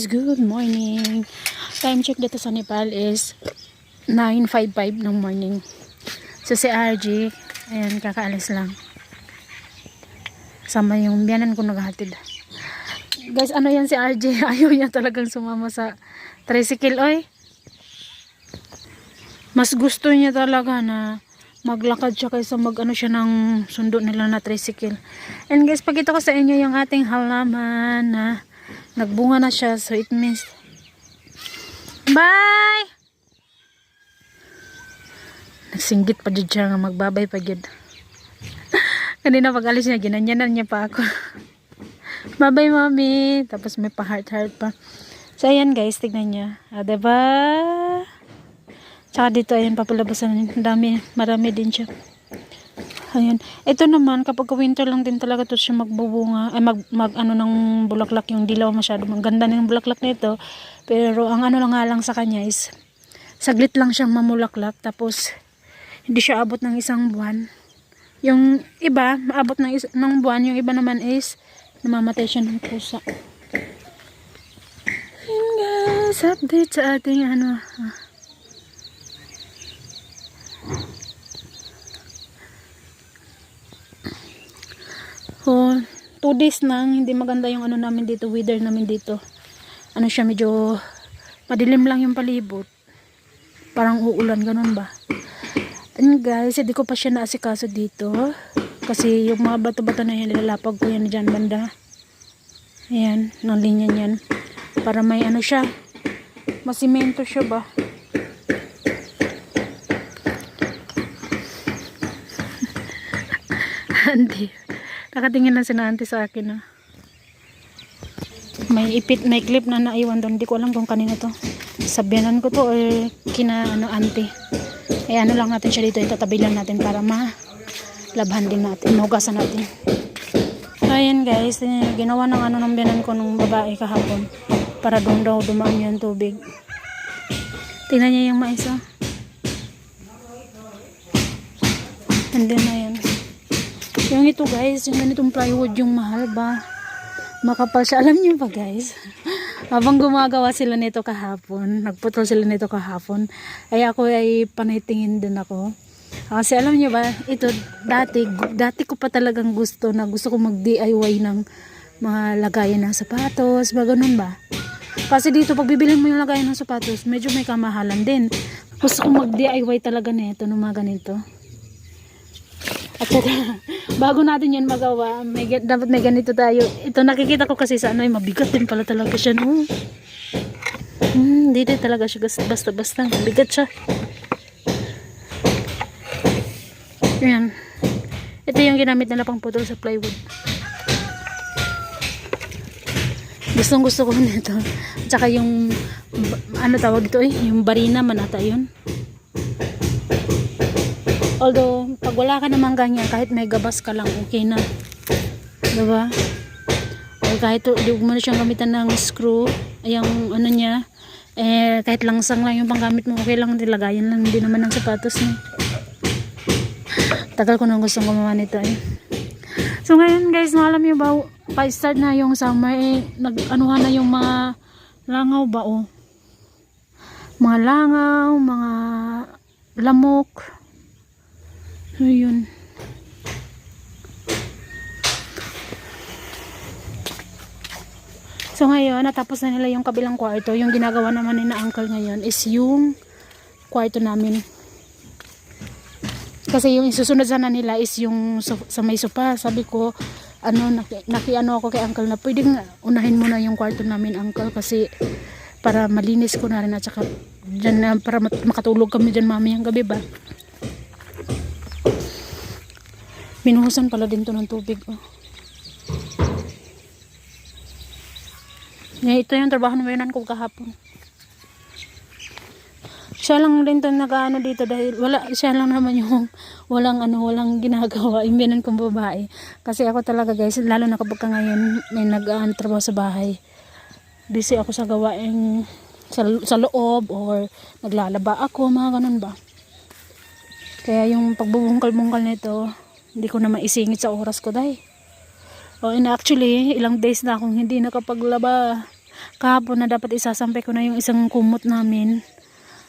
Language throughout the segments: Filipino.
guys, good morning. Time check dito sa Nepal is 9:55 ng morning. So si RG, ayan, kakaalis lang. Sama yung biyanan ko naghahatid. Guys, ano yan si RG? Ayaw niya talagang sumama sa tricycle, oy. Mas gusto niya talaga na maglakad siya kaysa mag-ano siya ng sundo nila na tricycle. And guys, pagkita ko sa inyo yung ating halaman na nagbunga na siya. So it means bye! Nagsinggit pa dyan siya nga magbabay pa dyan. Kanina pag alis niya, ginanyanan niya pa ako. Bye bye mami! Tapos may pa heart pa. So ayan guys, tignan niya. Diba? Tsaka dito ayan papalabasan. Marami din siya. Ayan. Ito naman kapag winter lang din talaga to siya magbubunga. Ay ano ng bulaklak, yung dilaw masyado. Maganda ng bulaklak nito. Pero ang ano lang nga lang sa kanya is saglit lang siyang mamulaklak. Tapos hindi siya abot ng isang buwan. Yung iba maabot ng buwan. Yung iba naman is namamatay siya ng pusa. Ayan guys, update sa ating ano. Oh, 2 days nang hindi maganda yung ano namin dito, weather namin dito. Ano siya, medyo madilim lang yung palibot. Parang uulan, ganun ba? And guys, hindi ko pa siya naasikaso dito. Kasi yung mga bato-bato na yan, nilalapag ko yan dyan banda. Ayan, ng linya niyan. Para may ano siya, masimento siya ba? Hindi. Nakatingin lang si Nanti sa akin. May clip na naiwan doon. Hindi ko alam kung kanina to. Sabihanan ko to or kina auntie. Eh ano lang natin siya dito. Itatabi lang natin para malabhan din natin. Mahugasan natin. Ayan guys. Ginawa ng ng biyanan ko nung babae kahapon. Para doon daw dumaan yung tubig. Tingnan niya yung mais. And then ayan. Yung ito guys, yung ganitong plywood yung mahal ba? Makapal siya. Alam niyo ba guys? Habang gumagawa sila nito kahapon, nagputol sila nito kahapon, ay ako ay panitingin din ako. Kasi alam niyo ba, ito dati ko pa talagang gusto ko mag-DIY ng mga lagayan ng sapatos, ba ganun ba? Kasi dito pag bibilhin mo yung lagayan ng sapatos, medyo may kamahalan din. Gusto ko mag-DIY talaga nito ng mga ganito. At bago natin yan magawa, dapat may ganito tayo. Ito nakikita ko kasi sa ano, mabigat din pala talaga siya. No? Hindi din talaga siya basta-basta. Mabigat siya. Yan. Ito yung ginamit nila pang putol sa plywood. Gustong gusto ko nito. At saka yung, ano tawag ito yung barina manata yun. Although, pag wala ka naman ganyan, kahit may gabas ka lang, okay na. Diba? O kahit di mo na siyang gamitan ng screw, yung ano niya, kahit langsang lang yung panggamit mo, okay lang, dilagayan lang, hindi naman ng sapatos niya. Tagal ko nang gustong gumawa nito So ngayon guys, alam niyo ba, pa-start na yung summer, nag-anuhan na yung mga langaw ba mga langaw, mga lamok. Ayun. So ngayon, natapos na nila yung kabilang kwarto. Yung ginagawa naman ni na uncle ngayon is yung kwarto namin. Kasi yung isusunod sana nila is yung sa may sopa. Sabi ko, nakiano ako kay uncle na pwedeng unahin muna yung kwarto namin uncle kasi para malinis ko na rin at saka dyan, para makatulog kami dyan mamayang gabi ba. Binuhusan pala din to ng tubig. Ito yung trabaho na mayroon ko kahapon. Siya lang din to nag-ano dito dahil siya lang naman yung walang ginagawa. Imbinan kong babae. Kasi ako talaga guys, lalo na kapag ngayon may nag-trabaho sa bahay. Busy ako sa gawain sa loob or naglalaba ako, mga ganun ba. Kaya yung pagbubungkal-bungkal nito, hindi ko na maisingit sa oras ko dahil. And actually, ilang days na akong hindi nakapaglaba. kahapon na dapat isasampay ko na yung isang kumot namin.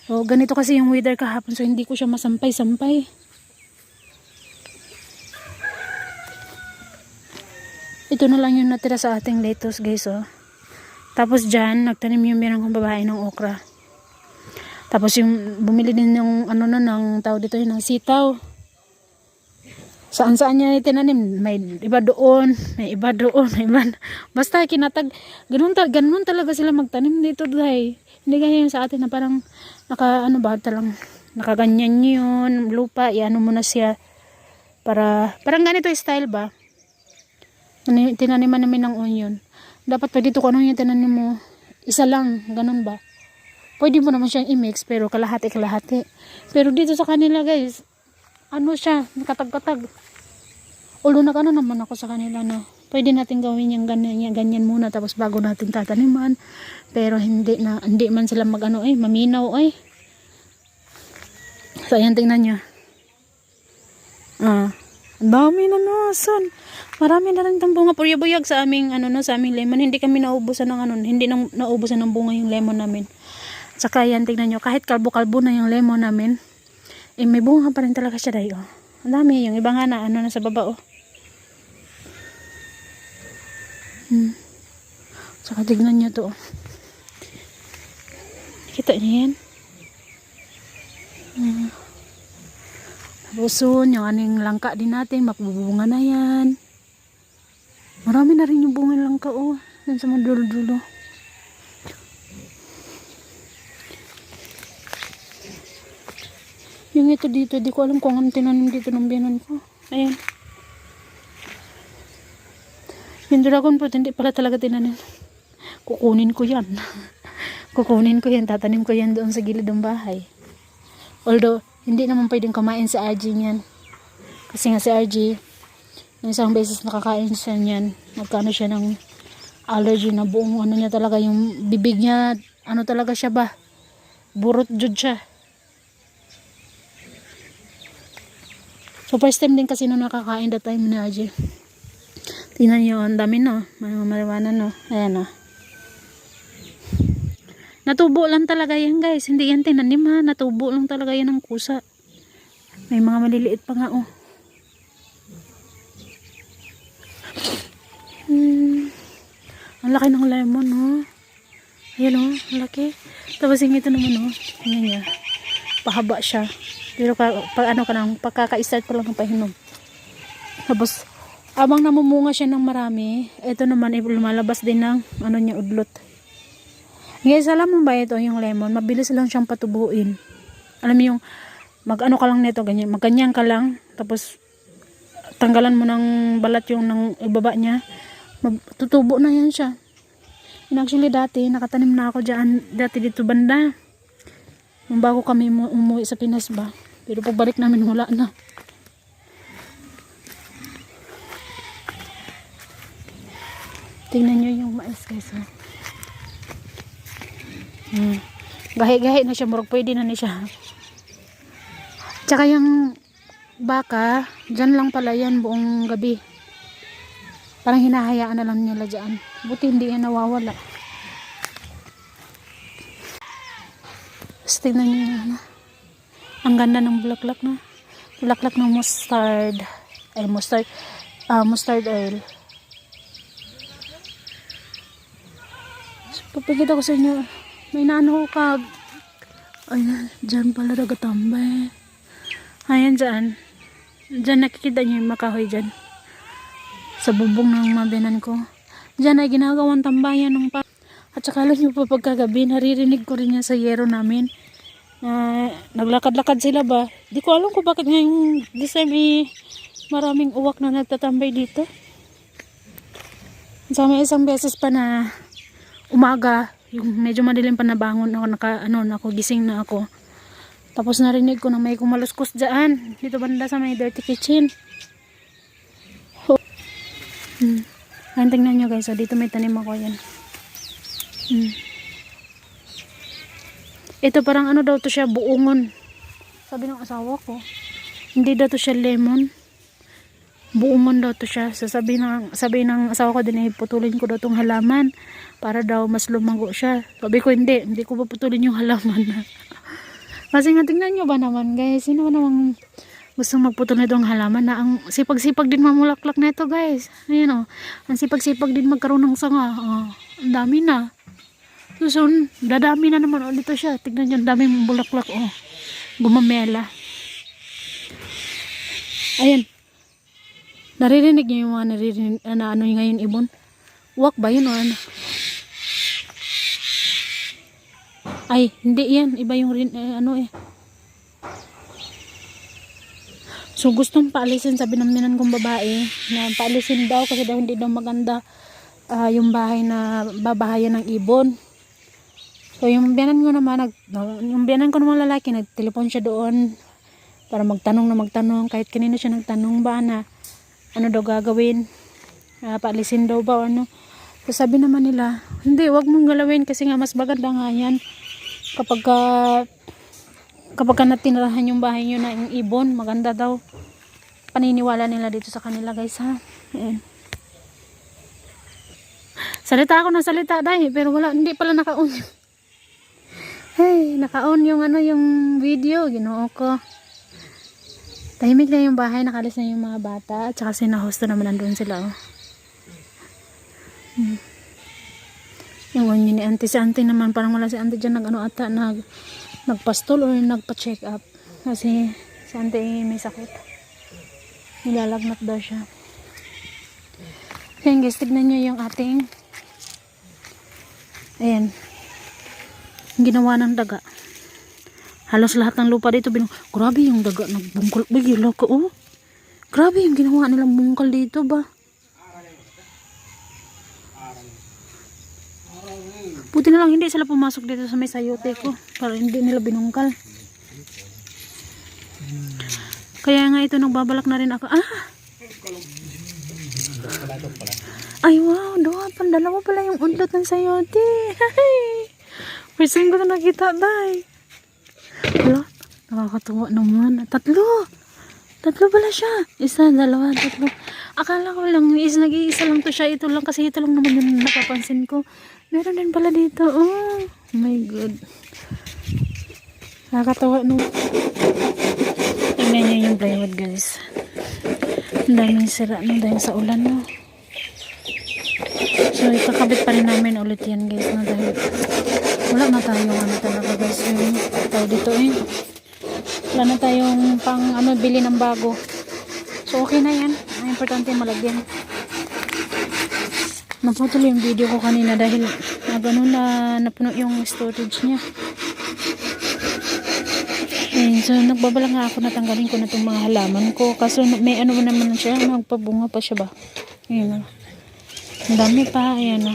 So, ganito kasi yung weather kahapon, so hindi ko siya masampay-sampay. Ito na lang yung natira sa ating lettuce, guys, oh. Tapos dyan, nagtanim yung mirang kong babae ng okra. Tapos yung bumili din yung ano na ng tao dito yun, ng sitaw. Saan niya itinanim? May iba doon, may iba doon, may iba. Basta kinatag, ganun talaga sila magtanim dito, dahil hindi kaya yung sa atin na parang nakaganyan yun, lupa, iano mo na siya. Parang ganito yung style ba? Tinaniman namin ng onion. Dapat pa dito kung ano yung tinanim mo, isa lang, ganun ba? Pwede mo naman siyang i-mix, pero kalahati. Pero dito sa kanila, guys, ano siya, nakatag-katag. Although nag-ano naman ako sa kanila na pwede natin gawin yung ganyan muna tapos bago natin tataniman. Pero hindi man sila maminaw ay. So ayan, tingnan nyo. Ang dami na nasan. Marami na rin itong bunga. Purya-buyag sa aming sa aming lemon. Hindi kami naubusan ng naubusan ng bunga yung lemon namin. Saka yan, tingnan nyo, kahit kalbo-kalbo na yung lemon namin, may bunga pa rin talaga siya dahil, oh. Ang dami, yung iba nga na, nasa baba, oh. Saka tignan nyo to, oh. Kita nyo yan? Tapos yung aning langka din natin, magbubunga na yan. Marami na rin yung bunga ng langka, oh. Yan sa mga dulo-dulo. Yung ito dito, di ko alam kung anong tinanim dito ng biyanan ko. Ayan. Yung dragon fruit, hindi pala talaga tinanim. Kukunin ko yan. Tatanim ko yan doon sa gilid ng bahay. Although, hindi naman pwedeng kumain sa RG niyan. Kasi nga si RG, isang beses nakakain siya niyan. Nagkano siya ng allergy na buong niya talaga, yung bibig niya, talaga siya ba? Burot jud siya. So first time din kasi nung nakakain that time ni RG. Tingnan nyo, ang dami no. Mga marijuana no. Ayan no. Natubo lang talaga yan, guys. Hindi yan tinanim ha. Natubo lang talaga yan ng kusa. May mga maliliit pa nga oh. Ang laki ng lemon oh. Ayan oh, ang laki. Tapos yung ito naman oh. Tingnan nyo. Pahaba siya. Pero pagkaka-start pa lang ng pahinom. Tapos abang namumunga siya ng marami, ito naman lumalabas din ng udlot. Guys, alam mo ba ito yung lemon, mabilis lang siyang patubuin. Alam mo yung ka lang nito, ganyan, magganyan ka lang, tapos tanggalan mo ng balat yung ng ibaba niya, tutubo na yan siya. Actually dati nakatanim na ako dati dito banda. Nung bago kami umuwi sa Pinas ba. Pero pagbalik namin wala na. Tingnan nyo yung mais, guys. Gahi-gahi na siya. Murag pwede na siya. Tsaka yung baka, dyan lang pala yan buong gabi. Parang hinahayaan na lang nila dyan. Buti hindi yan nawawala. Tingnan nyo yun. Ang ganda ng bulaklak na. Bulaklak ng mustard. Mustard oil. So, papagita ko sa inyo. May naano ka. Ayan, dyan pala nagatambay. Ayan dyan. Dyan nakikita nyo yung makahoy dyan. Sa bubong ng mabinan ko. Dyan ay ginagawang tambayan ng at saka alam nyo pa pagkagabi, naririnig ko rin yan sa yero namin. Naglakad-lakad sila ba? Di ko alam kung bakit ngayong this time maraming uwak na nagtatambay dito. So may isang beses pa na umaga, yung medyo madilim pa nabangon ako, gising na ako. Tapos narinig ko na may kumaluskos dyan, dito banda sa may dirty kitchen. Ayan, tingnan nyo guys, so dito may tanim ako yan. Ito parang daw to siya, buongon. Sabi ng asawa ko. Hindi daw to siya lemon. buo man daw to siya. So sabi ng asawa ko din, putulin ko daw tong halaman para daw mas lumago siya. Sabi ko hindi ko paputulin yung halaman. Kasi nga tingnan nyo ba naman guys, sino ba namang gusto magputol na itong halaman na ang sipag-sipag din mamulaklak na ito guys. Ayan o, ang sipag-sipag din magkaroon ng sanga. Ang dami na. Susun, dadami na naman ulit siya. Tignan nyo, ang daming bulaklak gumamela. Ayan. Naririnig nyo yung mga naririnig na ano ngayon ibon? Uwak ba yun o ano? Ay, hindi yan. Iba yung So, gustong paalisin, sabi ng minan kong babae, na paalisin daw kasi daw hindi daw maganda yung bahay na babahayan ng ibon. So, yung biyanan ko naman lalaki, nagtelepon siya doon para magtanong, kahit kanina siya nagtanong ba na ano daw gagawin, paalisin daw ba o ano. So, sabi naman nila, hindi, wag mong galawin kasi nga mas maganda nga yan kapag ka natinirahan yung bahay nyo na yung ibon, maganda daw. Paniniwala nila dito sa kanila guys ha. Ayan. Salita ako ng salita dahil pero wala, hindi pala naka-on. Hey, naka-on yung yung video, ginoo ko. Tahimik na yung bahay, nakalis na yung mga bata at saka sinahosto naman nandun sila Yung onyo ni auntie, si auntie naman parang wala si auntie dyan nagpastol or nagpa-check up kasi si auntie may sakit, nilalagnat daw siya. Ayan guys, tignan nyo yung ating ayan ginawa ng daga. Halos lahat ng lupa dito grabe yung daga nagbungkal, bigila ka grabe yung ginawa nilang bungkal dito ba. Buti na lang hindi sila pumasok dito sa may sayote ko para hindi nila binungkal. Kaya nga ito nagbabalak na rin ako. Ay wow, dalawa pala yung udlot ng sayote. First time ko na nakita day. Wala, nakakatuwa naman. Tatlo pala siya. Isa, dalawa, tatlo. Akala ko lang nag-iisa lang to siya. Ito lang kasi ito lang naman yung napapansin ko. Meron din pala dito. Oh my god. Nakakatawa no. Tingnan nyo yung plywood guys. Ang daming sira no dahil sa ulan no. So ikakabit pa rin namin ulit yan guys no dahil wala na tayong talaga guys yung tayo dito wala na tayong pang bili ng bago. So okay na yan. Ang importante malagyan. Naputol yung video ko kanina dahil napuno yung storage niya. So nagbabala nga ako natanggalin ko na itong mga halaman ko. Kaso may naman siya, magpabunga pa siya ba. Ayan ang dami pa, ayan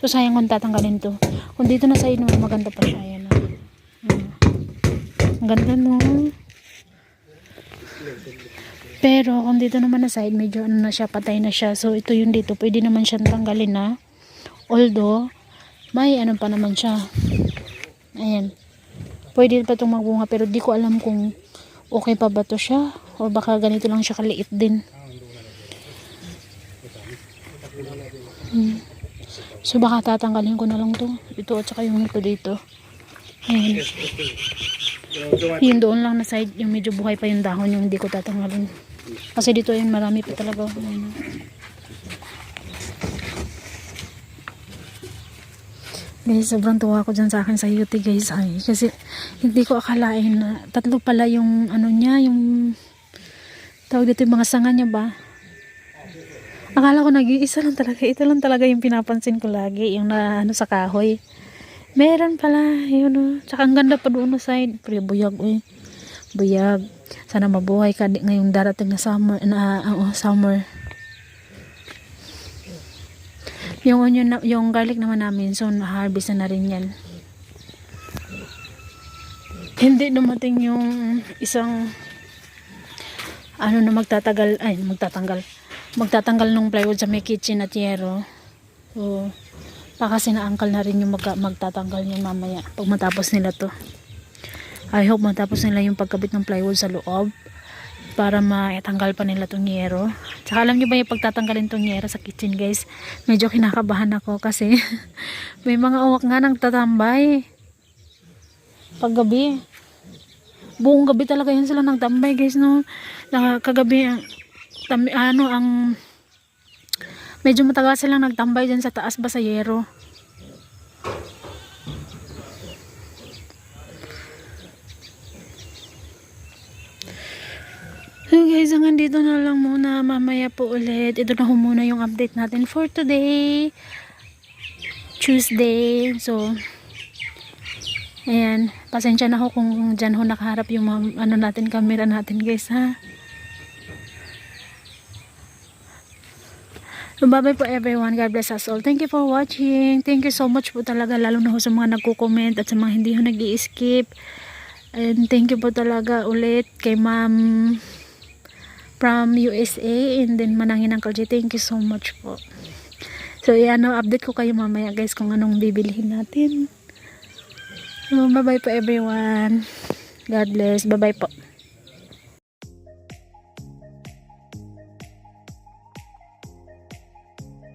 So sayang kung tatanggalin to. Kung dito na side naman maganda pa siya, ayan ang ganda no. Pero kung dito naman na side, medyo na siya, patay na siya. So ito yung dito, pwede naman siyang tanggalin na. Although, may pa naman siya. Ayan. Pwede pa itong magbunga, pero di ko alam kung okay pa ba to siya. O baka ganito lang siya kaliit din. So baka tatanggalin ko na lang to. Ito at saka yung ito dito. Ayan. Yung doon lang na side, yung medyo buhay pa yung dahon, yung hindi ko tatanggalin. Kasi dito yun marami pa talaga. Guys, sobrang tuwa ko dyan sa akin sa YouTube guys. Ay, kasi hindi ko akalain na tatlo pala yung niya, yung tawag dito yung mga sanga niya ba. Akala ko nag-iisa lang talaga. Ito lang talaga yung pinapansin ko lagi, yung sa kahoy. Meron pala, yun Tsaka ang ganda pa doon sa side. Pero buyag buyag. Sana mabuhay ka ngayong darating na summer. Summer. Yung onion, yung garlic naman namin, so harvest na rin yan. Hindi dumating yung isang na magtatanggal ng plywood sa may kitchen at yero. So, baka sina-uncle na rin yung magtatanggal niyan mamaya pag matapos nila to. I hope matapos nila yung pagkabit ng plywood sa loob. para matanggal pa nila tong yero. Tsaka alam nyo ba yung pagtatanggalin tong yero sa kitchen guys, medyo kinakabahan ako kasi may mga uwak nga nang tatambay paggabi. Buong gabi talaga yun sila nagtambay guys, no. Kagabi ang medyo matagal silang nagtambay dyan sa taas ba sa yero. So guys, hanggang dito na lang muna. Mamaya po ulit. Ito na muna yung update natin for today. Tuesday. So, ayan. Pasensya na ho kung dyan ho nakaharap yung ano natin, camera natin guys, ha. So, bye-bye po everyone. God bless us all. Thank you for watching. Thank you so much po talaga. Lalo na ho sa mga nagko-comment at sa mga hindi ho nag-i-skip. And thank you po talaga ulit kay Ma'am from USA and then Manangin Uncle J. Thank you so much po. So, update ko kayo mamaya guys kung anong bibilihin natin. So, bye-bye po everyone. God bless. Bye-bye po.